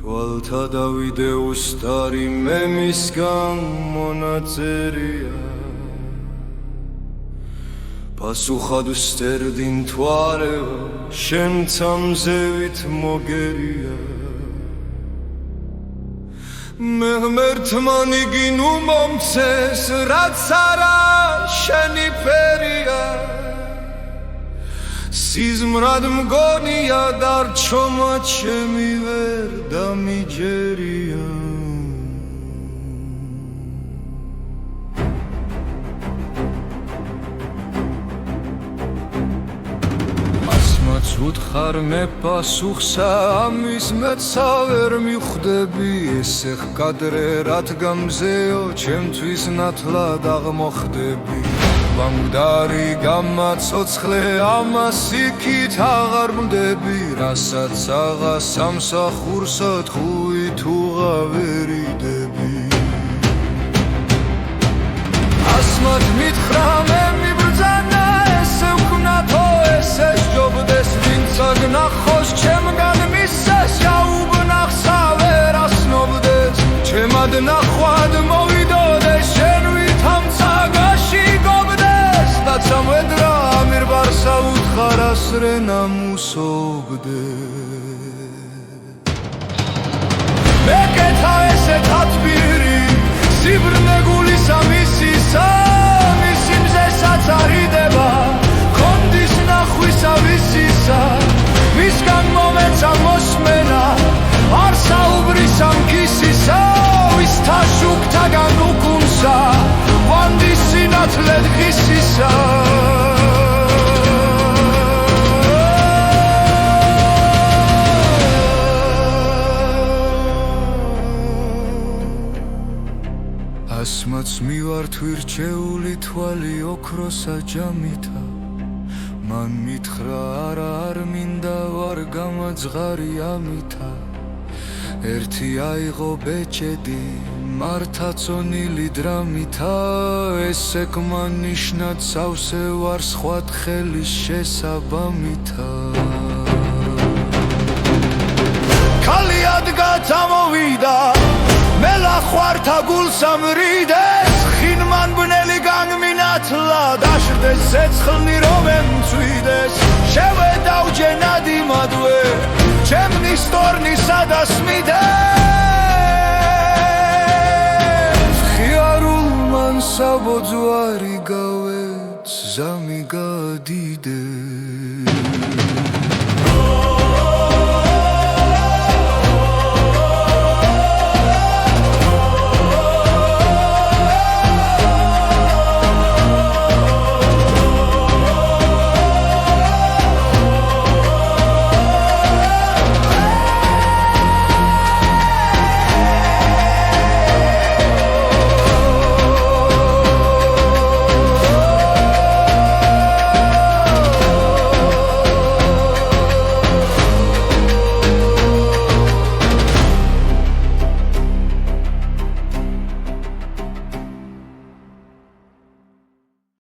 თვალთა დავიდე უსტარი მე მისგან მონაწერია პასუხად ვსწერდინ თვალეო შენ ცამზევით მოგერია მე ღმერთმა ნიგინ უმომცეს რაც არა შენი ფერია სიზმრად მგონია დარჩომა ჩემი ვერ დამიჯერია ასმაც უთხარ მე პასუხსა ამის მეცა ვერ მივხვდები ესე ხკადრე რადგან მზეო ჩემთვის ნათლად აღმოხდები ბანგდარი გამაცოცხლე ამას იქით აღარ მდები რასაც აღა სამსახურსად ხუით უღავერიდები ასმად მითხრა მე მიბრძანა ესე ვქნათო ესე სჯობდეს ვინც აგნახოს ჩემგან მისეს ჯაუბნახსა ვერ ასნობდეს ჩემად ნახვად მოვიდოდეს შენ ვით ამ წაგაში სამედრა ამირ ბარსა უთხარას რენა მუსობდე მეკეთა ესე თათბირი სიბრნეგულისა მისისა მისი მზესაც არიდება კონდის ნახვისა ვისისა მისგან მომეცა მოსმენა არ საუბრისა მქისისა ვისთა შუქთაგან უკუნსა ვანდის სინათლე დღისისა ასმაც მივართ ვირჩეული თვალი ოქროსა ჯამითა მან მითხრა არა არ მინდა ვარ გამაძღარი ამითა ერთი აიღო ბეჭედი მართაცონილი დრამითა ესე კმანიშნად სავსე ვარ სხვა თხელის შესაბამითა ქალი ადგაც ამოვიდა მელახვართა გულს ამრიდეს ხინმან ბნელი განმინათლა დაშრდეს ცეცხლნი რომ ემწვიდეს შევედავ ჯენად